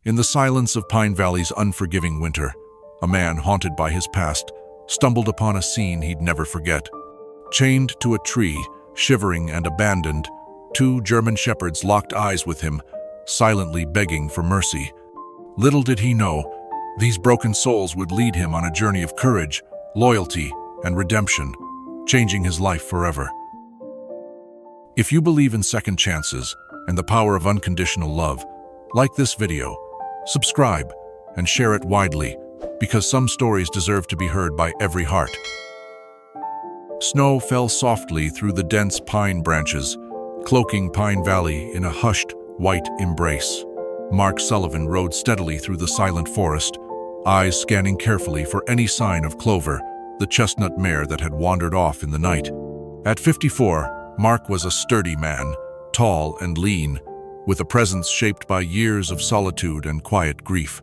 In the silence of Pine Valley's unforgiving winter, a man haunted by his past stumbled upon a scene he'd never forget. Chained to a tree, shivering and abandoned, two German shepherds locked eyes with him, silently begging for mercy. Little did he know, these broken souls would lead him on a journey of courage, loyalty, and redemption, changing his life forever. If you believe in second chances and the power of unconditional love, like this video, subscribe, and share it widely, because some stories deserve to be heard by every heart. Snow fell softly through the dense pine branches, cloaking Pine Valley in a hushed, white embrace. Mark Sullivan rode steadily through the silent forest, eyes scanning carefully for any sign of Clover, the chestnut mare that had wandered off in the night. At 54, Mark was a sturdy man, tall and lean, with a presence shaped by years of solitude and quiet grief.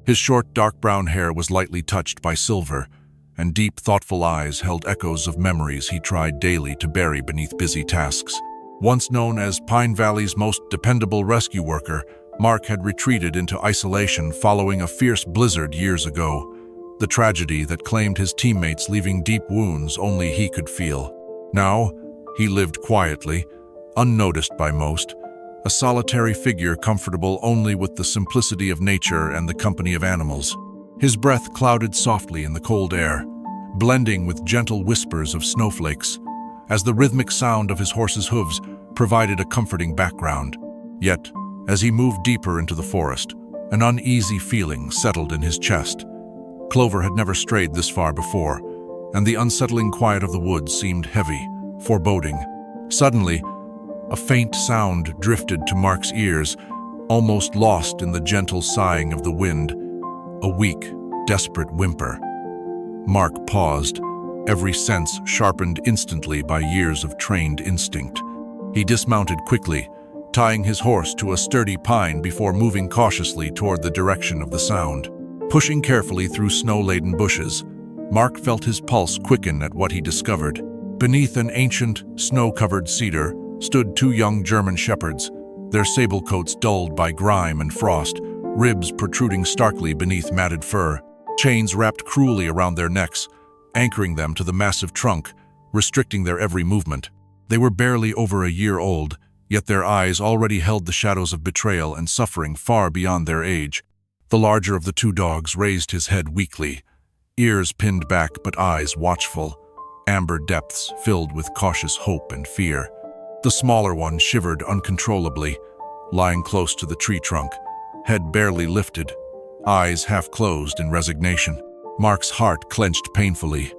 His short, dark brown hair was lightly touched by silver, and deep, thoughtful eyes held echoes of memories he tried daily to bury beneath busy tasks. Once known as Pine Valley's most dependable rescue worker, Mark had retreated into isolation following a fierce blizzard years ago, the tragedy that claimed his teammates, leaving deep wounds only he could feel. Now, he lived quietly, unnoticed by most, a solitary figure comfortable only with the simplicity of nature and the company of animals. His breath clouded softly in the cold air, blending with gentle whispers of snowflakes, as the rhythmic sound of his horse's hooves provided a comforting background. Yet, as he moved deeper into the forest, an uneasy feeling settled in his chest. Clover had never strayed this far before, and the unsettling quiet of the woods seemed heavy, foreboding. Suddenly, a faint sound drifted to Mark's ears, almost lost in the gentle sighing of the wind, a weak, desperate whimper. Mark paused, every sense sharpened instantly by years of trained instinct. He dismounted quickly, tying his horse to a sturdy pine before moving cautiously toward the direction of the sound. Pushing carefully through snow-laden bushes, Mark felt his pulse quicken at what he discovered. Beneath an ancient, snow-covered cedar stood two young German shepherds, their sable coats dulled by grime and frost, ribs protruding starkly beneath matted fur, chains wrapped cruelly around their necks, anchoring them to the massive trunk, restricting their every movement. They were barely over a year old, yet their eyes already held the shadows of betrayal and suffering far beyond their age. The larger of the two dogs raised his head weakly, ears pinned back but eyes watchful, amber depths filled with cautious hope and fear. The smaller one shivered uncontrollably, lying close to the tree trunk, head barely lifted, eyes half closed in resignation. Mark's heart clenched painfully,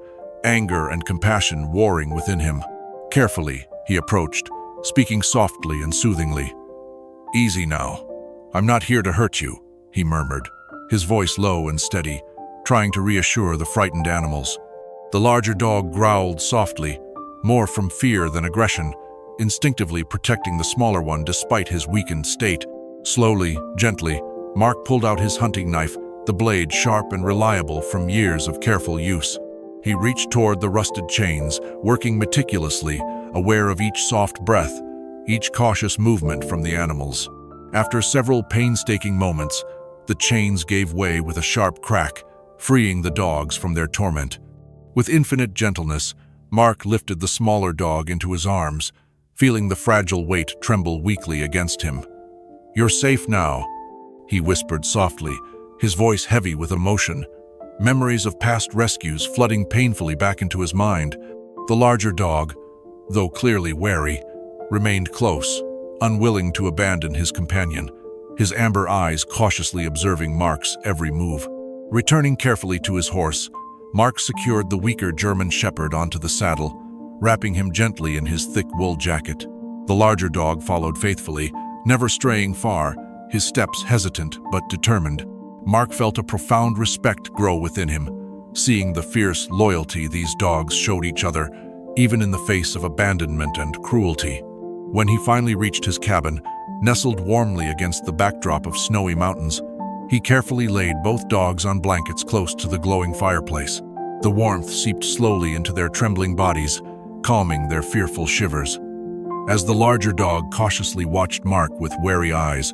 anger and compassion warring within him. Carefully, he approached, speaking softly and soothingly. "Easy now. I'm not here to hurt you," he murmured, his voice low and steady, trying to reassure the frightened animals. The larger dog growled softly, more from fear than aggression, instinctively protecting the smaller one despite his weakened state. Slowly, gently, Mark pulled out his hunting knife, the blade sharp and reliable from years of careful use. He reached toward the rusted chains, working meticulously, aware of each soft breath, each cautious movement from the animals. After several painstaking moments, the chains gave way with a sharp crack, freeing the dogs from their torment. With infinite gentleness, Mark lifted the smaller dog into his arms, feeling the fragile weight tremble weakly against him. "You're safe now," he whispered softly, his voice heavy with emotion, memories of past rescues flooding painfully back into his mind. The larger dog, though clearly wary, remained close, unwilling to abandon his companion, his amber eyes cautiously observing Mark's every move. Returning carefully to his horse, Mark secured the weaker German shepherd onto the saddle, wrapping him gently in his thick wool jacket. The larger dog followed faithfully, never straying far, his steps hesitant but determined. Mark felt a profound respect grow within him, seeing the fierce loyalty these dogs showed each other, even in the face of abandonment and cruelty. When he finally reached his cabin, nestled warmly against the backdrop of snowy mountains, he carefully laid both dogs on blankets close to the glowing fireplace. The warmth seeped slowly into their trembling bodies, calming their fearful shivers. As the larger dog cautiously watched Mark with wary eyes,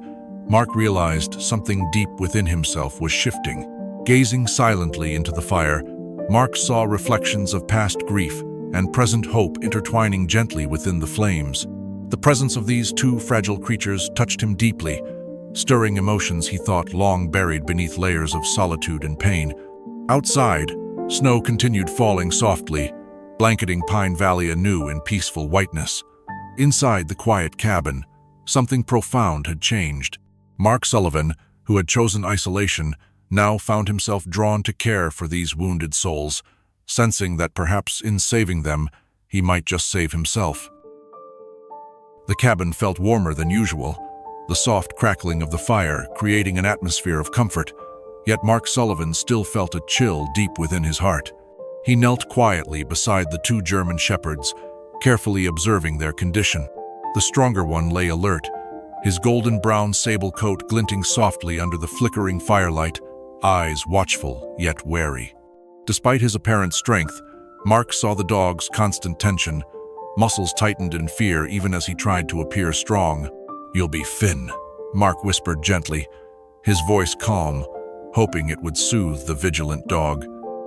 Mark realized something deep within himself was shifting. Gazing silently into the fire, Mark saw reflections of past grief and present hope intertwining gently within the flames. The presence of these two fragile creatures touched him deeply, stirring emotions he thought long buried beneath layers of solitude and pain. Outside, snow continued falling softly, blanketing Pine Valley anew in peaceful whiteness. Inside the quiet cabin, something profound had changed. Mark Sullivan, who had chosen isolation, now found himself drawn to care for these wounded souls, sensing that perhaps in saving them, he might just save himself. The cabin felt warmer than usual, the soft crackling of the fire creating an atmosphere of comfort, yet Mark Sullivan still felt a chill deep within his heart. He knelt quietly beside the two German shepherds, carefully observing their condition. The stronger one lay alert, his golden-brown sable coat glinting softly under the flickering firelight, eyes watchful yet wary. Despite his apparent strength, Mark saw the dog's constant tension. Muscles tightened in fear even as he tried to appear strong. "You'll be Finn," Mark whispered gently, his voice calm, hoping it would soothe the vigilant dog.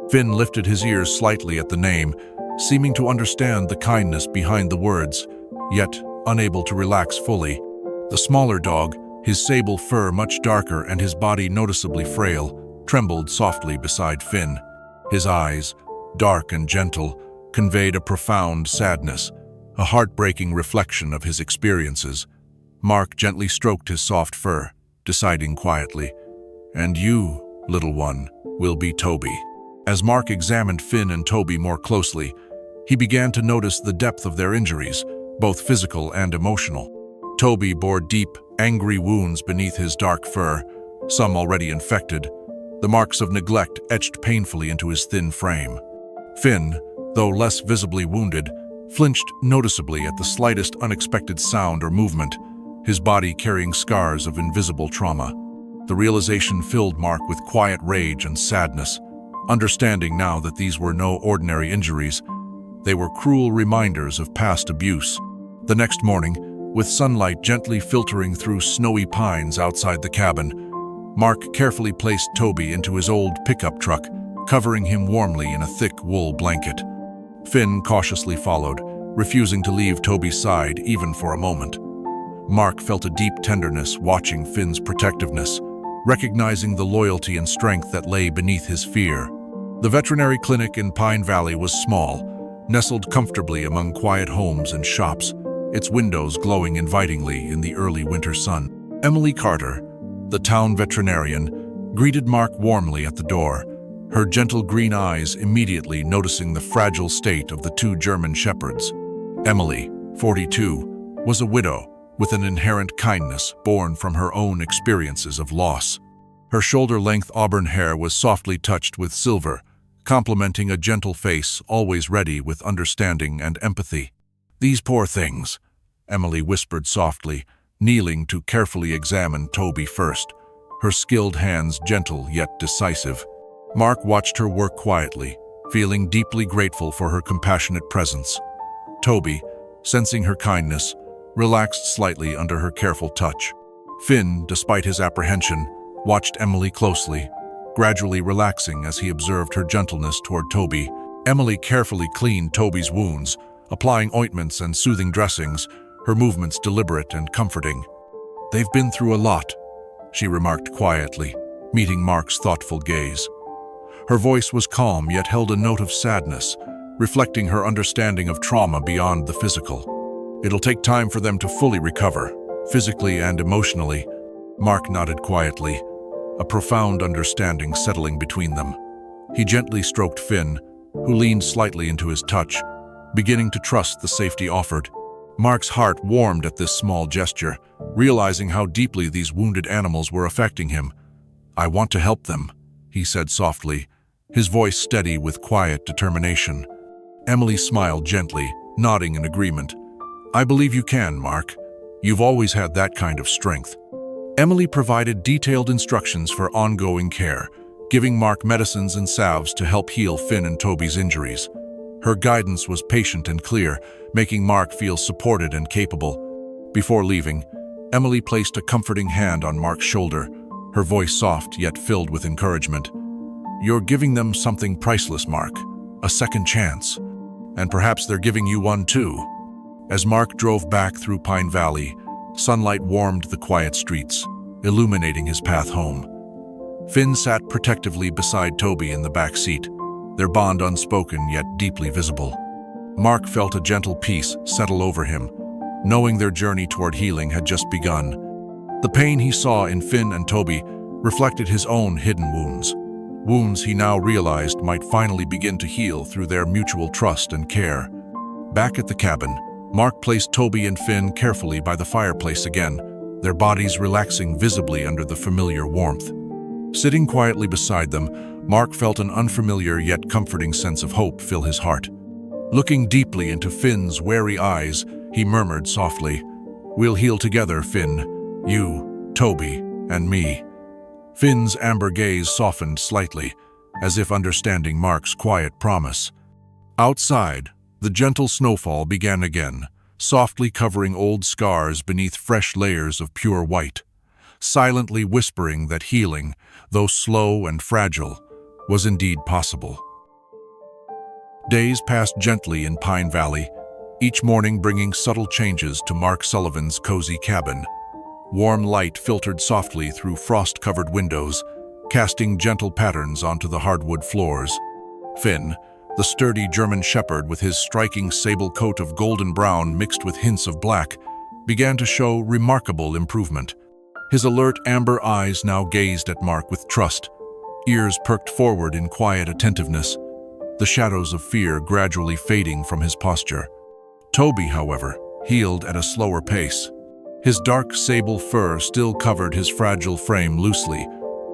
Finn lifted his ears slightly at the name, seeming to understand the kindness behind the words, yet unable to relax fully. The smaller dog, his sable fur much darker and his body noticeably frail, trembled softly beside Finn. His eyes, dark and gentle, conveyed a profound sadness, a heartbreaking reflection of his experiences. Mark gently stroked his soft fur, deciding quietly, "And you, little one, will be Toby." As Mark examined Finn and Toby more closely, he began to notice the depth of their injuries, both physical and emotional. Toby bore deep, angry wounds beneath his dark fur, some already infected, the marks of neglect etched painfully into his thin frame. Finn, though less visibly wounded, flinched noticeably at the slightest unexpected sound or movement, his body carrying scars of invisible trauma. The realization filled Mark with quiet rage and sadness, understanding now that these were no ordinary injuries. They were cruel reminders of past abuse. The next morning, with sunlight gently filtering through snowy pines outside the cabin, Mark carefully placed Toby into his old pickup truck, covering him warmly in a thick wool blanket. Finn cautiously followed, refusing to leave Toby's side even for a moment. Mark felt a deep tenderness watching Finn's protectiveness, recognizing the loyalty and strength that lay beneath his fear. The veterinary clinic in Pine Valley was small, nestled comfortably among quiet homes and shops, its windows glowing invitingly in the early winter sun. Emily Carter, the town veterinarian, greeted Mark warmly at the door, her gentle green eyes immediately noticing the fragile state of the two German shepherds. Emily, 42, was a widow with an inherent kindness born from her own experiences of loss. Her shoulder-length auburn hair was softly touched with silver, complementing a gentle face always ready with understanding and empathy. "These poor things," Emily whispered softly, kneeling to carefully examine Toby first, her skilled hands gentle yet decisive. Mark watched her work quietly, feeling deeply grateful for her compassionate presence. Toby, sensing her kindness, relaxed slightly under her careful touch. Finn, despite his apprehension, watched Emily closely, gradually relaxing as he observed her gentleness toward Toby. Emily carefully cleaned Toby's wounds, applying ointments and soothing dressings, her movements deliberate and comforting. "They've been through a lot," she remarked quietly, meeting Mark's thoughtful gaze. Her voice was calm yet held a note of sadness, reflecting her understanding of trauma beyond the physical. "It'll take time for them to fully recover, physically and emotionally." Mark nodded quietly, a profound understanding settling between them. He gently stroked Finn, who leaned slightly into his touch, beginning to trust the safety offered. Mark's heart warmed at this small gesture, realizing how deeply these wounded animals were affecting him. "I want to help them," he said softly, his voice steady with quiet determination. Emily smiled gently, nodding in agreement. "I believe you can, Mark. You've always had that kind of strength." Emily provided detailed instructions for ongoing care, giving Mark medicines and salves to help heal Finn and Toby's injuries. Her guidance was patient and clear, making Mark feel supported and capable. Before leaving, Emily placed a comforting hand on Mark's shoulder, her voice soft yet filled with encouragement. "You're giving them something priceless, Mark. A second chance. And perhaps they're giving you one too." As Mark drove back through Pine Valley, sunlight warmed the quiet streets, illuminating his path home. Finn sat protectively beside Toby in the back seat, their bond unspoken yet deeply visible. Mark felt a gentle peace settle over him, knowing their journey toward healing had just begun. The pain he saw in Finn and Toby reflected his own hidden wounds he now realized might finally begin to heal through their mutual trust and care. Back at the cabin, Mark placed Toby and Finn carefully by the fireplace again, their bodies relaxing visibly under the familiar warmth. Sitting quietly beside them, Mark felt an unfamiliar yet comforting sense of hope fill his heart. Looking deeply into Finn's wary eyes, he murmured softly, "We'll heal together, Finn. You, Toby, and me." Finn's amber gaze softened slightly, as if understanding Mark's quiet promise. Outside, the gentle snowfall began again, softly covering old scars beneath fresh layers of pure white, silently whispering that healing, though slow and fragile, was indeed possible. Days passed gently in Pine Valley, each morning bringing subtle changes to Mark Sullivan's cozy cabin. Warm light filtered softly through frost-covered windows, casting gentle patterns onto the hardwood floors. Finn, the sturdy German shepherd with his striking sable coat of golden brown mixed with hints of black, began to show remarkable improvement. His alert amber eyes now gazed at Mark with trust, ears perked forward in quiet attentiveness, the shadows of fear gradually fading from his posture. Toby, however, healed at a slower pace. His dark sable fur still covered his fragile frame loosely,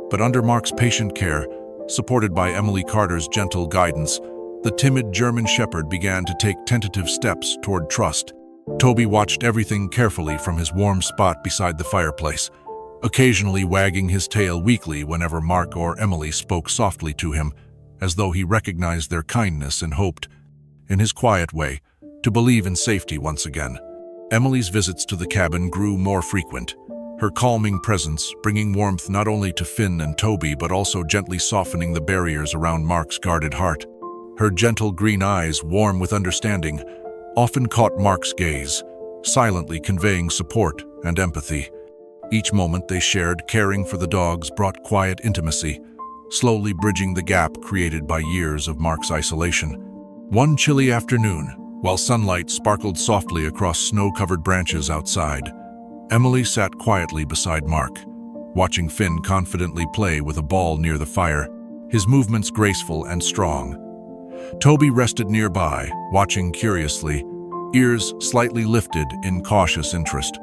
but under Mark's patient care, supported by Emily Carter's gentle guidance, the timid German shepherd began to take tentative steps toward trust. Toby watched everything carefully from his warm spot beside the fireplace, occasionally wagging his tail weakly whenever Mark or Emily spoke softly to him, as though he recognized their kindness and hoped, in his quiet way, to believe in safety once again. Emily's visits to the cabin grew more frequent, her calming presence bringing warmth not only to Finn and Toby but also gently softening the barriers around Mark's guarded heart. Her gentle green eyes, warm with understanding, often caught Mark's gaze, silently conveying support and empathy. Each moment they shared caring for the dogs brought quiet intimacy, slowly bridging the gap created by years of Mark's isolation. One chilly afternoon, while sunlight sparkled softly across snow-covered branches outside, Emily sat quietly beside Mark, watching Finn confidently play with a ball near the fire, his movements graceful and strong. Toby rested nearby, watching curiously, ears slightly lifted in cautious interest.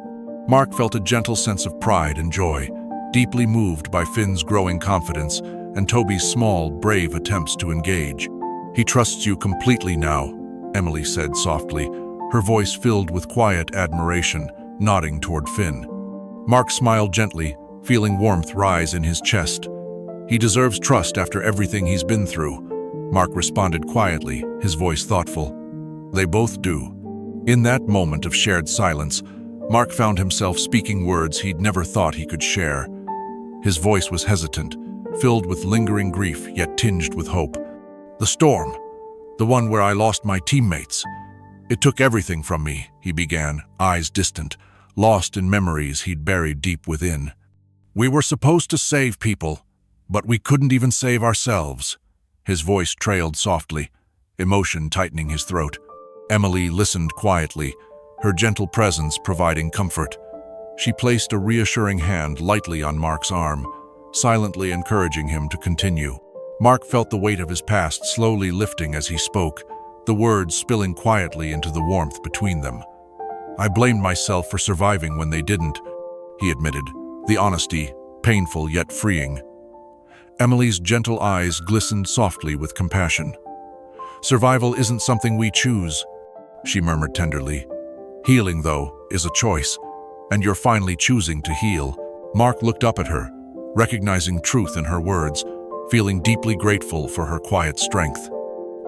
Mark felt a gentle sense of pride and joy, deeply moved by Finn's growing confidence and Toby's small, brave attempts to engage. "He trusts you completely now," Emily said softly, her voice filled with quiet admiration, nodding toward Finn. Mark smiled gently, feeling warmth rise in his chest. "He deserves trust after everything he's been through," Mark responded quietly, his voice thoughtful. "They both do." In that moment of shared silence, Mark found himself speaking words he'd never thought he could share. His voice was hesitant, filled with lingering grief yet tinged with hope. "The storm. The one where I lost my teammates. It took everything from me," he began, eyes distant, lost in memories he'd buried deep within. "We were supposed to save people, but we couldn't even save ourselves." His voice trailed softly, emotion tightening his throat. Emily listened quietly, her gentle presence providing comfort. She placed a reassuring hand lightly on Mark's arm, silently encouraging him to continue. Mark felt the weight of his past slowly lifting as he spoke, the words spilling quietly into the warmth between them. "I blamed myself for surviving when they didn't," he admitted, the honesty painful yet freeing. Emily's gentle eyes glistened softly with compassion. "Survival isn't something we choose," she murmured tenderly. "Healing, though, is a choice, and you're finally choosing to heal." Mark looked up at her, recognizing truth in her words, feeling deeply grateful for her quiet strength.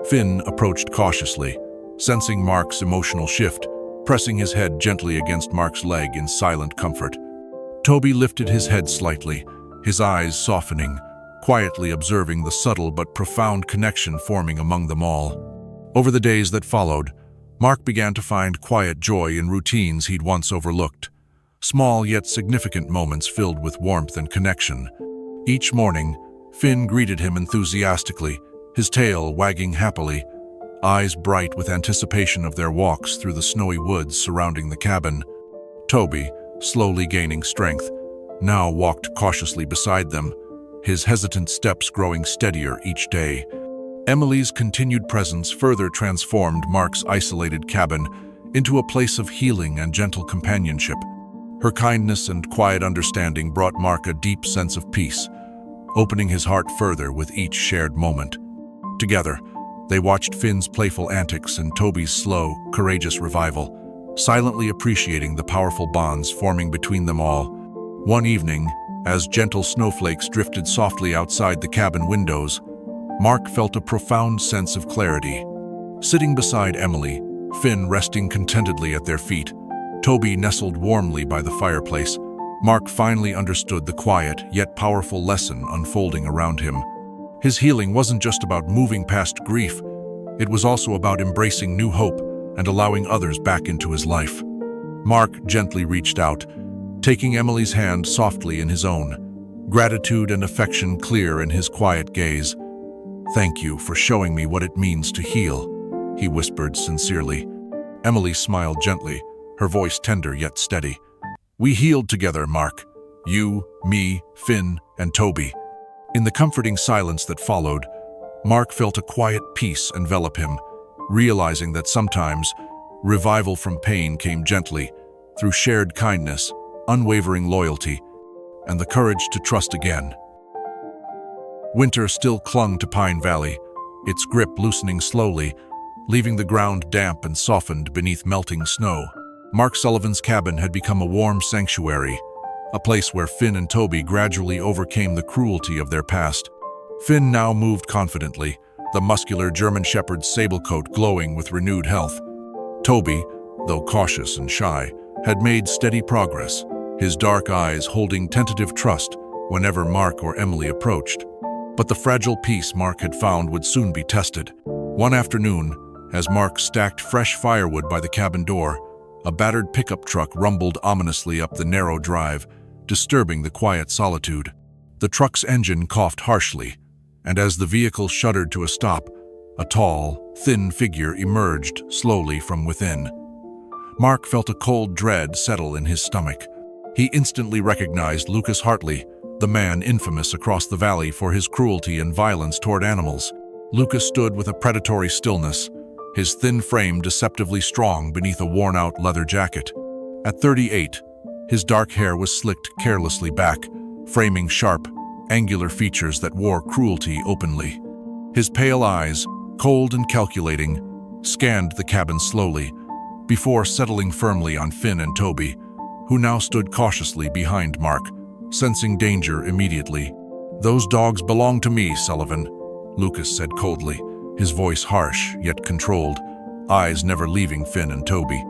Finn approached cautiously, sensing Mark's emotional shift, pressing his head gently against Mark's leg in silent comfort. Toby lifted his head slightly, his eyes softening, quietly observing the subtle but profound connection forming among them all. Over the days that followed, Mark began to find quiet joy in routines he'd once overlooked, small yet significant moments filled with warmth and connection. Each morning, Finn greeted him enthusiastically, his tail wagging happily, eyes bright with anticipation of their walks through the snowy woods surrounding the cabin. Toby, slowly gaining strength, now walked cautiously beside them, his hesitant steps growing steadier each day. Emily's continued presence further transformed Mark's isolated cabin into a place of healing and gentle companionship. Her kindness and quiet understanding brought Mark a deep sense of peace, opening his heart further with each shared moment. Together, they watched Finn's playful antics and Toby's slow, courageous revival, silently appreciating the powerful bonds forming between them all. One evening, as gentle snowflakes drifted softly outside the cabin windows, Mark felt a profound sense of clarity. Sitting beside Emily, Finn resting contentedly at their feet, Toby nestled warmly by the fireplace, Mark finally understood the quiet yet powerful lesson unfolding around him. His healing wasn't just about moving past grief, it was also about embracing new hope and allowing others back into his life. Mark gently reached out, taking Emily's hand softly in his own, gratitude and affection clear in his quiet gaze. "Thank you for showing me what it means to heal," he whispered sincerely. Emily smiled gently, her voice tender yet steady. "We healed together, Mark. You, me, Finn, and Toby." In the comforting silence that followed, Mark felt a quiet peace envelop him, realizing that sometimes revival from pain came gently, through shared kindness, unwavering loyalty, and the courage to trust again. Winter still clung to Pine Valley, its grip loosening slowly, leaving the ground damp and softened beneath melting snow. Mark Sullivan's cabin had become a warm sanctuary, a place where Finn and Toby gradually overcame the cruelty of their past. Finn now moved confidently, the muscular German Shepherd's sable coat glowing with renewed health. Toby, though cautious and shy, had made steady progress, his dark eyes holding tentative trust whenever Mark or Emily approached. But the fragile peace Mark had found would soon be tested. One afternoon, as Mark stacked fresh firewood by the cabin door, a battered pickup truck rumbled ominously up the narrow drive, disturbing the quiet solitude. The truck's engine coughed harshly, and as the vehicle shuddered to a stop, a tall, thin figure emerged slowly from within. Mark felt a cold dread settle in his stomach. He instantly recognized Lucas Hartley, the man infamous across the valley for his cruelty and violence toward animals. Lucas stood with a predatory stillness, his thin frame deceptively strong beneath a worn-out leather jacket. At 38, his dark hair was slicked carelessly back, framing sharp, angular features that wore cruelty openly. His pale eyes, cold and calculating, scanned the cabin slowly, before settling firmly on Finn and Toby, who now stood cautiously behind Mark, sensing danger immediately. "Those dogs belong to me, Sullivan," Lucas said coldly, his voice harsh yet controlled, eyes never leaving Finn and Toby.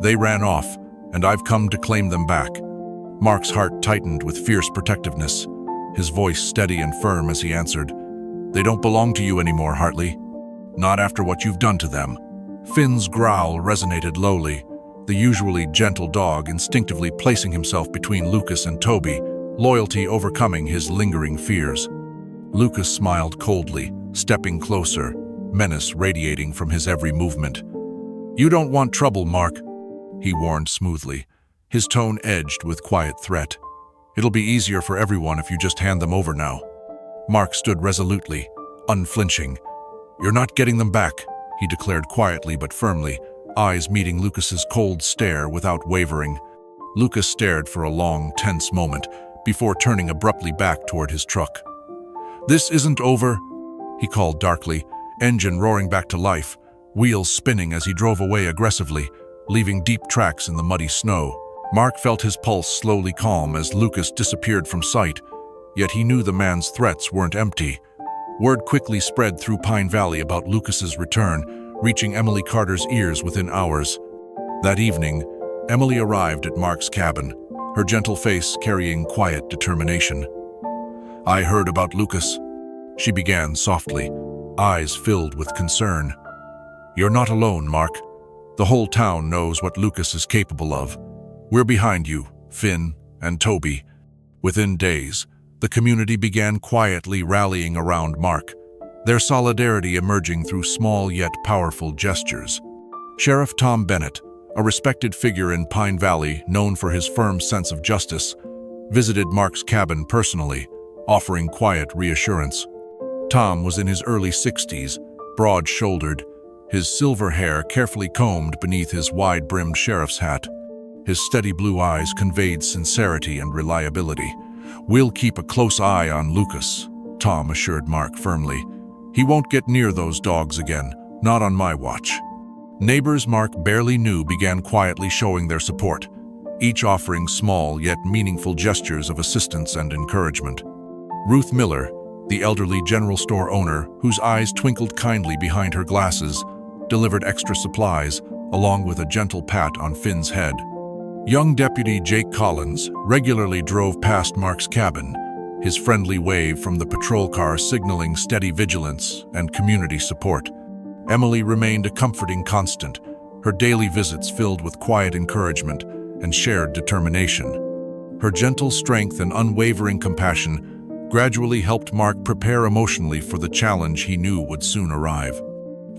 "They ran off, and I've come to claim them back." Mark's heart tightened with fierce protectiveness, his voice steady and firm as he answered, "They don't belong to you anymore, Hartley. Not after what you've done to them." Finn's growl resonated lowly, the usually gentle dog instinctively placing himself between Lucas and Toby, loyalty overcoming his lingering fears. Lucas smiled coldly, stepping closer, menace radiating from his every movement. "You don't want trouble, Mark," he warned smoothly, his tone edged with quiet threat. "It'll be easier for everyone if you just hand them over now." Mark stood resolutely, unflinching. "You're not getting them back," he declared quietly but firmly, eyes meeting Lucas's cold stare without wavering. Lucas stared for a long, tense moment before turning abruptly back toward his truck. "This isn't over," he called darkly, engine roaring back to life, wheels spinning as he drove away aggressively, leaving deep tracks in the muddy snow. Mark felt his pulse slowly calm as Lucas disappeared from sight, yet he knew the man's threats weren't empty. Word quickly spread through Pine Valley about Lucas's return, reaching Emily Carter's ears within hours. That evening, Emily arrived at Mark's cabin, her gentle face carrying quiet determination. "I heard about Lucas," she began softly, eyes filled with concern. "You're not alone, Mark. The whole town knows what Lucas is capable of. We're behind you, Finn and Toby." Within days, the community began quietly rallying around Mark, their solidarity emerging through small yet powerful gestures. Sheriff Tom Bennett, a respected figure in Pine Valley known for his firm sense of justice, visited Mark's cabin personally, offering quiet reassurance. Tom was in his early 60s, broad-shouldered, his silver hair carefully combed beneath his wide-brimmed sheriff's hat. His steady blue eyes conveyed sincerity and reliability. "We'll keep a close eye on Lucas," Tom assured Mark firmly. "He won't get near those dogs again, not on my watch." Neighbors Mark barely knew began quietly showing their support, each offering small yet meaningful gestures of assistance and encouragement. Ruth Miller, the elderly general store owner whose eyes twinkled kindly behind her glasses, delivered extra supplies, along with a gentle pat on Finn's head. Young Deputy Jake Collins regularly drove past Mark's cabin, his friendly wave from the patrol car signaling steady vigilance and community support. Emily remained a comforting constant, her daily visits filled with quiet encouragement and shared determination. Her gentle strength and unwavering compassion gradually helped Mark prepare emotionally for the challenge he knew would soon arrive.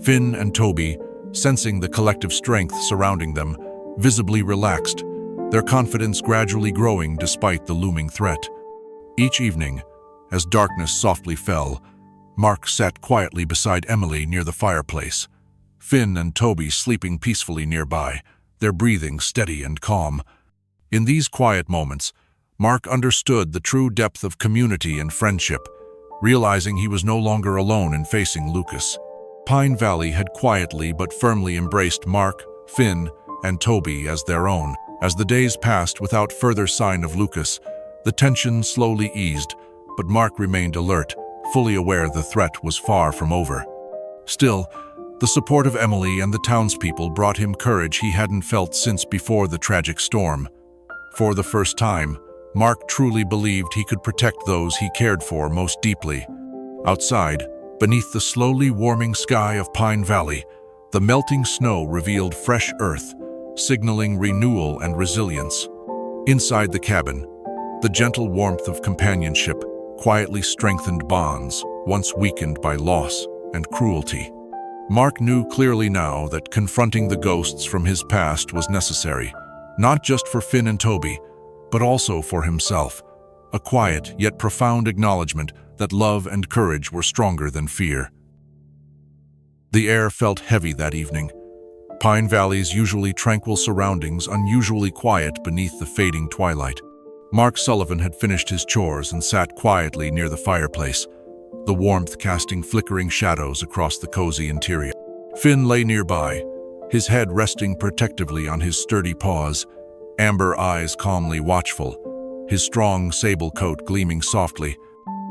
Finn and Toby, sensing the collective strength surrounding them, visibly relaxed, their confidence gradually growing despite the looming threat. Each evening, as darkness softly fell, Mark sat quietly beside Emily near the fireplace, Finn and Toby sleeping peacefully nearby, their breathing steady and calm. In these quiet moments, Mark understood the true depth of community and friendship, realizing he was no longer alone in facing Lucas. Pine Valley had quietly but firmly embraced Mark, Finn, and Toby as their own. As the days passed without further sign of Lucas, the tension slowly eased, but Mark remained alert, fully aware the threat was far from over. Still, the support of Emily and the townspeople brought him courage he hadn't felt since before the tragic storm. For the first time, Mark truly believed he could protect those he cared for most deeply. Outside, beneath the slowly warming sky of Pine Valley, the melting snow revealed fresh earth, signaling renewal and resilience. Inside the cabin, the gentle warmth of companionship quietly strengthened bonds once weakened by loss and cruelty. Mark knew clearly now that confronting the ghosts from his past was necessary, not just for Finn and Toby, but also for himself, a quiet yet profound acknowledgement that love and courage were stronger than fear. The air felt heavy that evening, Pine Valley's usually tranquil surroundings unusually quiet beneath the fading twilight. Mark Sullivan had finished his chores and sat quietly near the fireplace, the warmth casting flickering shadows across the cozy interior. Finn lay nearby, his head resting protectively on his sturdy paws, amber eyes calmly watchful, his strong sable coat gleaming softly.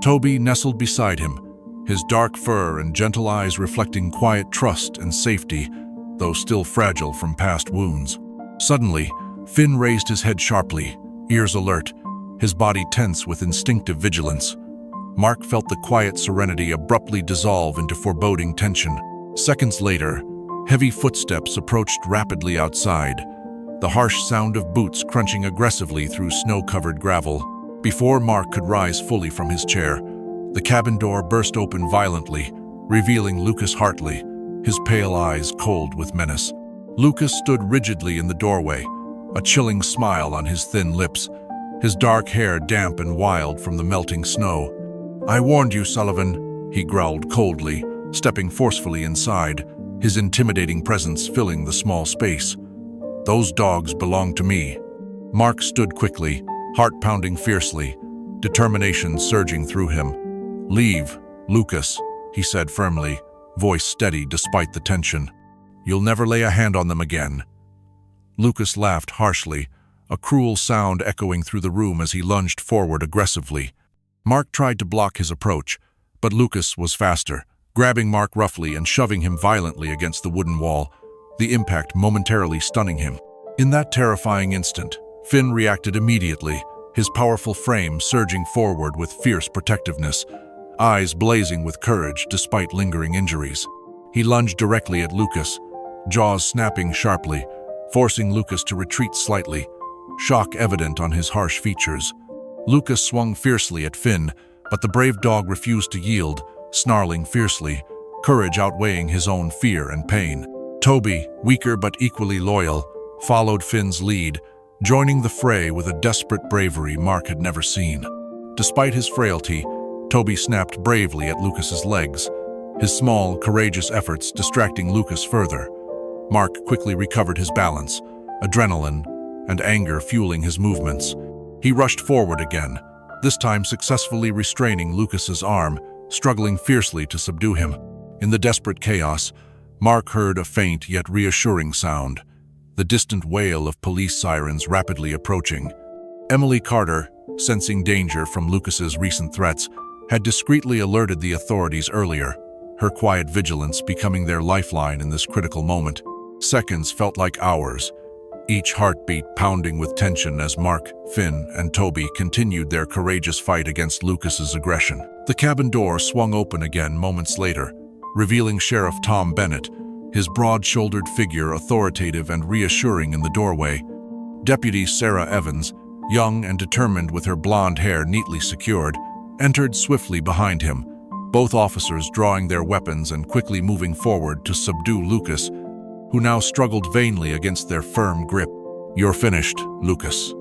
Toby nestled beside him, his dark fur and gentle eyes reflecting quiet trust and safety, though still fragile from past wounds. Suddenly, Finn raised his head sharply, ears alert, his body tense with instinctive vigilance. Mark felt the quiet serenity abruptly dissolve into foreboding tension. Seconds later, heavy footsteps approached rapidly outside, the harsh sound of boots crunching aggressively through snow-covered gravel. Before Mark could rise fully from his chair, the cabin door burst open violently, revealing Lucas Hartley, his pale eyes cold with menace. Lucas stood rigidly in the doorway, a chilling smile on his thin lips, his dark hair damp and wild from the melting snow. "I warned you, Sullivan," he growled coldly, stepping forcefully inside, his intimidating presence filling the small space. "Those dogs belong to me." Mark stood quickly, heart pounding fiercely, determination surging through him. "Leave, Lucas," he said firmly, voice steady despite the tension. "You'll never lay a hand on them again." Lucas laughed harshly, a cruel sound echoing through the room as he lunged forward aggressively. Mark tried to block his approach, but Lucas was faster, grabbing Mark roughly and shoving him violently against the wooden wall. the impact momentarily stunning him. In that terrifying instant, Finn reacted immediately, his powerful frame surging forward with fierce protectiveness, eyes blazing with courage despite lingering injuries. He lunged directly at Lucas, jaws snapping sharply, forcing Lucas to retreat slightly, shock evident on his harsh features. Lucas swung fiercely at Finn, but the brave dog refused to yield, snarling fiercely, courage outweighing his own fear and pain. Toby, weaker but equally loyal, followed Finn's lead, joining the fray with a desperate bravery Mark had never seen. Despite his frailty, Toby snapped bravely at Lucas's legs, his small, courageous efforts distracting Lucas further. Mark quickly recovered his balance, adrenaline and anger fueling his movements. He rushed forward again, this time successfully restraining Lucas's arm, struggling fiercely to subdue him. In the desperate chaos, Mark heard a faint yet reassuring sound, the distant wail of police sirens rapidly approaching. Emily Carter, sensing danger from Lucas's recent threats, had discreetly alerted the authorities earlier, her quiet vigilance becoming their lifeline in this critical moment. Seconds felt like hours, each heartbeat pounding with tension as Mark, Finn, and Toby continued their courageous fight against Lucas's aggression. The cabin door swung open again moments later, revealing Sheriff Tom Bennett, his broad-shouldered figure authoritative and reassuring in the doorway. Deputy Sarah Evans, young and determined with her blonde hair neatly secured, entered swiftly behind him, both officers drawing their weapons and quickly moving forward to subdue Lucas, who now struggled vainly against their firm grip. "You're finished, Lucas,"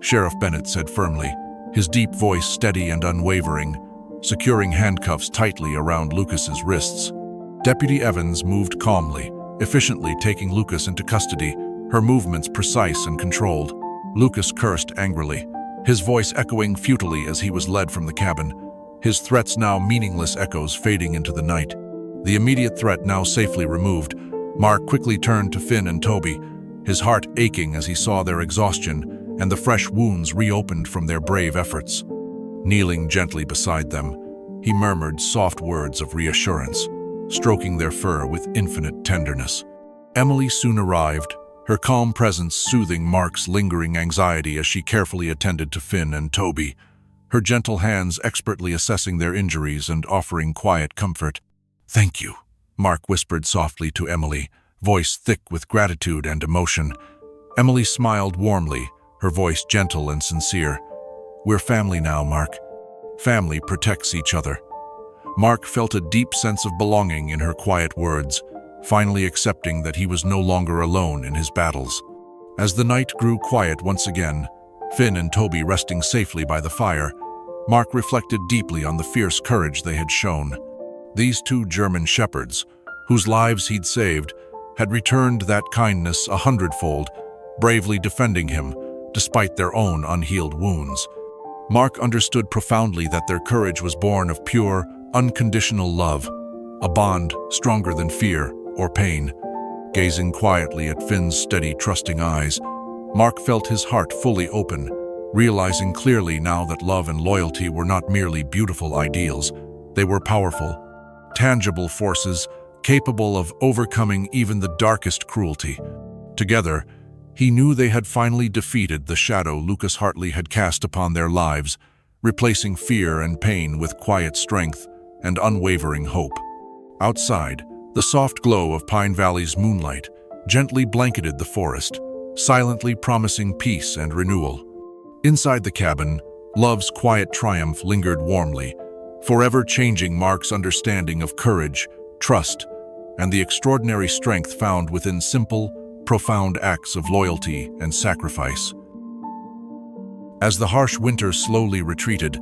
Sheriff Bennett said firmly, his deep voice steady and unwavering, securing handcuffs tightly around Lucas's wrists. Deputy Evans moved calmly, efficiently taking Lucas into custody, her movements precise and controlled. Lucas cursed angrily, his voice echoing futilely as he was led from the cabin, his threats now meaningless echoes fading into the night. The immediate threat now safely removed, Mark quickly turned to Finn and Toby, his heart aching as he saw their exhaustion and the fresh wounds reopened from their brave efforts. Kneeling gently beside them, he murmured soft words of reassurance, stroking their fur with infinite tenderness. Emily soon arrived, her calm presence soothing Mark's lingering anxiety as she carefully attended to Finn and Toby, her gentle hands expertly assessing their injuries and offering quiet comfort. "Thank you," Mark whispered softly to Emily, voice thick with gratitude and emotion. Emily smiled warmly, her voice gentle and sincere. "We're family now, Mark. Family protects each other." Mark felt a deep sense of belonging in her quiet words, finally accepting that he was no longer alone in his battles. As the night grew quiet once again, Finn and Toby resting safely by the fire, Mark reflected deeply on the fierce courage they had shown. These two German shepherds, whose lives he'd saved, had returned that kindness 100-fold, bravely defending him, despite their own unhealed wounds. Mark understood profoundly that their courage was born of pure, unconditional love, a bond stronger than fear or pain. Gazing quietly at Finn's steady, trusting eyes, Mark felt his heart fully open, realizing clearly now that love and loyalty were not merely beautiful ideals, they were powerful, tangible forces capable of overcoming even the darkest cruelty. Together, he knew they had finally defeated the shadow Lucas Hartley had cast upon their lives, replacing fear and pain with quiet strength and unwavering hope. Outside, the soft glow of Pine Valley's moonlight gently blanketed the forest, silently promising peace and renewal. Inside the cabin, love's quiet triumph lingered warmly, forever changing Mark's understanding of courage, trust, and the extraordinary strength found within simple, profound acts of loyalty and sacrifice. As the harsh winter slowly retreated,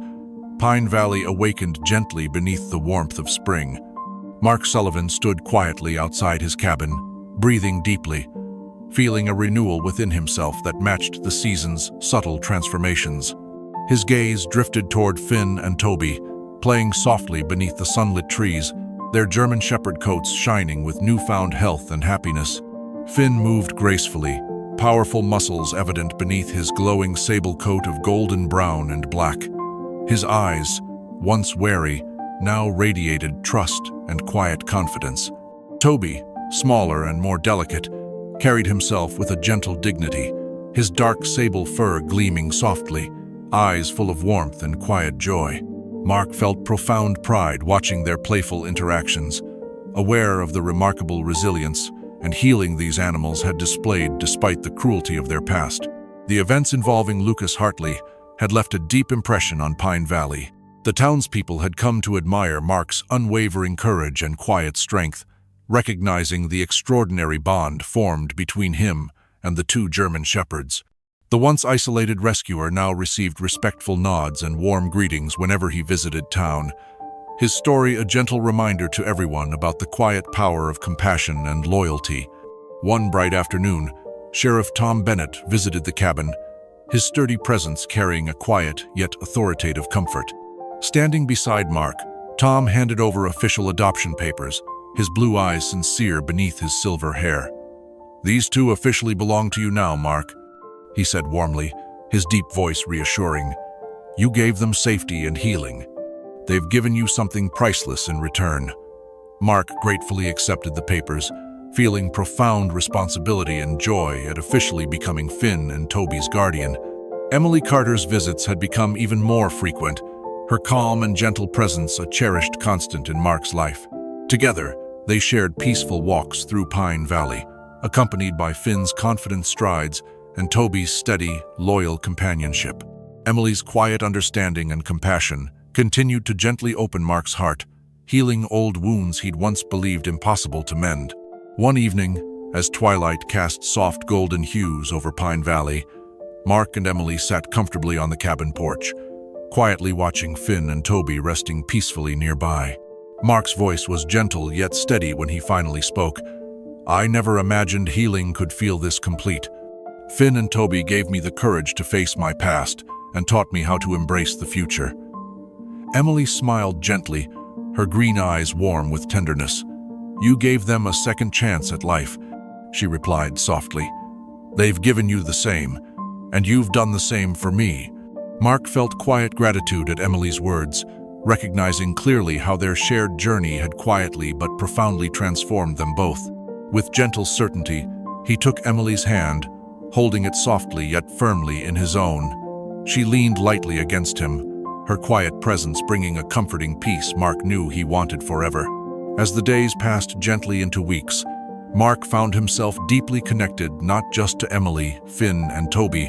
Pine Valley awakened gently beneath the warmth of spring. Mark Sullivan stood quietly outside his cabin, breathing deeply, feeling a renewal within himself that matched the season's subtle transformations. His gaze drifted toward Finn and Toby, playing softly beneath the sunlit trees, their German shepherd coats shining with newfound health and happiness. Finn moved gracefully, powerful muscles evident beneath his glowing sable coat of golden brown and black. His eyes, once wary, now radiated trust and quiet confidence. Toby, smaller and more delicate, carried himself with a gentle dignity, his dark sable fur gleaming softly, eyes full of warmth and quiet joy. Mark felt profound pride watching their playful interactions, aware of the remarkable resilience and healing these animals had displayed despite the cruelty of their past. The events involving Lucas Hartley had left a deep impression on Pine Valley. The townspeople had come to admire Mark's unwavering courage and quiet strength, recognizing the extraordinary bond formed between him and the two German shepherds. The once isolated rescuer now received respectful nods and warm greetings whenever he visited town, his story a gentle reminder to everyone about the quiet power of compassion and loyalty. One bright afternoon, Sheriff Tom Bennett visited the cabin, his sturdy presence carrying a quiet yet authoritative comfort. Standing beside Mark, Tom handed over official adoption papers, his blue eyes sincere beneath his silver hair. "These two officially belong to you now, Mark," he said warmly, his deep voice reassuring. "You gave them safety and healing. They've given you something priceless in return." Mark gratefully accepted the papers, feeling profound responsibility and joy at officially becoming Finn and Toby's guardian. Emily Carter's visits had become even more frequent, her calm and gentle presence a cherished constant in Mark's life. Together, they shared peaceful walks through Pine Valley, accompanied by Finn's confident strides and Toby's steady, loyal companionship. Emily's quiet understanding and compassion continued to gently open Mark's heart, healing old wounds he'd once believed impossible to mend. One evening, as twilight cast soft golden hues over Pine Valley, Mark and Emily sat comfortably on the cabin porch, quietly watching Finn and Toby resting peacefully nearby. Mark's voice was gentle yet steady when he finally spoke. "I never imagined healing could feel this complete. Finn and Toby gave me the courage to face my past and taught me how to embrace the future." Emily smiled gently, her green eyes warm with tenderness. "You gave them a second chance at life," she replied softly. "They've given you the same, and you've done the same for me." Mark felt quiet gratitude at Emily's words, recognizing clearly how their shared journey had quietly but profoundly transformed them both. With gentle certainty, he took Emily's hand, holding it softly yet firmly in his own. She leaned lightly against him, her quiet presence bringing a comforting peace Mark knew he wanted forever. As the days passed gently into weeks, Mark found himself deeply connected not just to Emily, Finn, and Toby,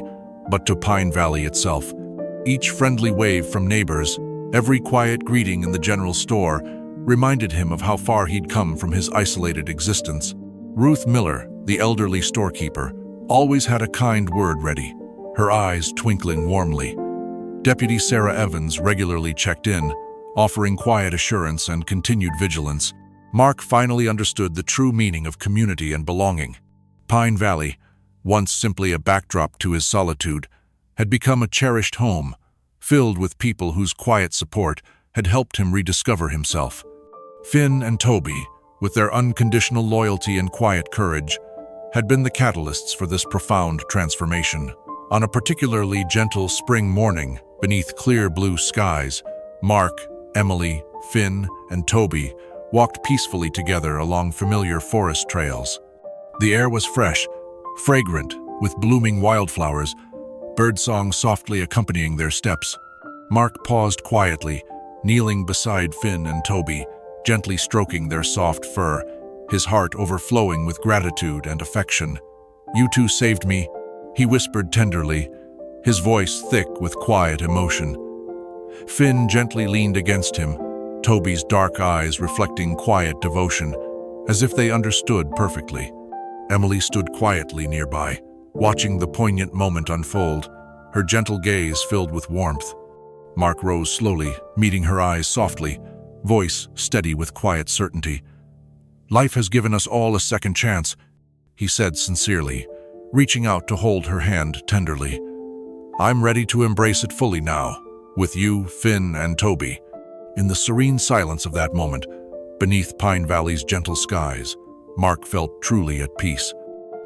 but to Pine Valley itself. Each friendly wave from neighbors, every quiet greeting in the general store, reminded him of how far he'd come from his isolated existence. Ruth Miller, the elderly storekeeper, always had a kind word ready, her eyes twinkling warmly. Deputy Sarah Evans regularly checked in, offering quiet assurance and continued vigilance. Mark finally understood the true meaning of community and belonging. Pine Valley, once simply a backdrop to his solitude, had become a cherished home, filled with people whose quiet support had helped him rediscover himself. Finn and Toby, with their unconditional loyalty and quiet courage, had been the catalysts for this profound transformation. On a particularly gentle spring morning, beneath clear blue skies, Mark, Emily, Finn, and Toby walked peacefully together along familiar forest trails. The air was fresh, fragrant, with blooming wildflowers, birdsong softly accompanying their steps. Mark paused quietly, kneeling beside Finn and Toby, gently stroking their soft fur, his heart overflowing with gratitude and affection. "You two saved me," he whispered tenderly, his voice thick with quiet emotion. Finn gently leaned against him, Toby's dark eyes reflecting quiet devotion, as if they understood perfectly. Emily stood quietly nearby, watching the poignant moment unfold, her gentle gaze filled with warmth. Mark rose slowly, meeting her eyes softly, voice steady with quiet certainty. "Life has given us all a second chance," he said sincerely, reaching out to hold her hand tenderly. "I'm ready to embrace it fully now, with you, Finn, and Toby." In the serene silence of that moment, beneath Pine Valley's gentle skies, Mark felt truly at peace.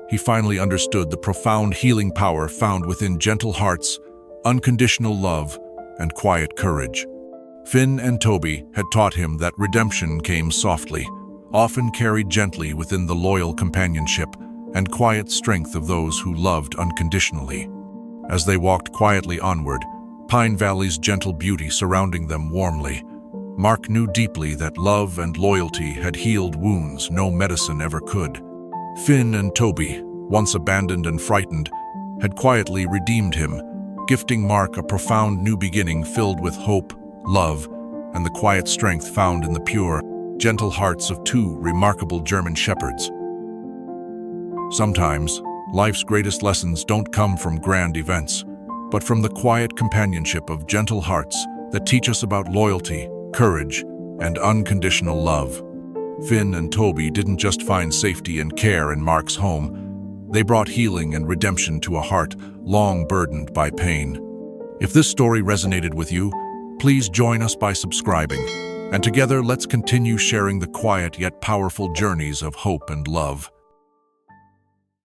He finally understood the profound healing power found within gentle hearts, unconditional love, and quiet courage. Finn and Toby had taught him that redemption came softly, often carried gently within the loyal companionship and quiet strength of those who loved unconditionally. As they walked quietly onward, Pine Valley's gentle beauty surrounding them warmly, Mark knew deeply that love and loyalty had healed wounds no medicine ever could. Finn and Toby, once abandoned and frightened, had quietly redeemed him, gifting Mark a profound new beginning filled with hope, love, and the quiet strength found in the pure, gentle hearts of two remarkable German shepherds. Sometimes, life's greatest lessons don't come from grand events, but from the quiet companionship of gentle hearts that teach us about loyalty, courage, and unconditional love. Finn and Toby didn't just find safety and care in Mark's home, they brought healing and redemption to a heart long burdened by pain. If this story resonated with you, please join us by subscribing, and together let's continue sharing the quiet yet powerful journeys of hope and love.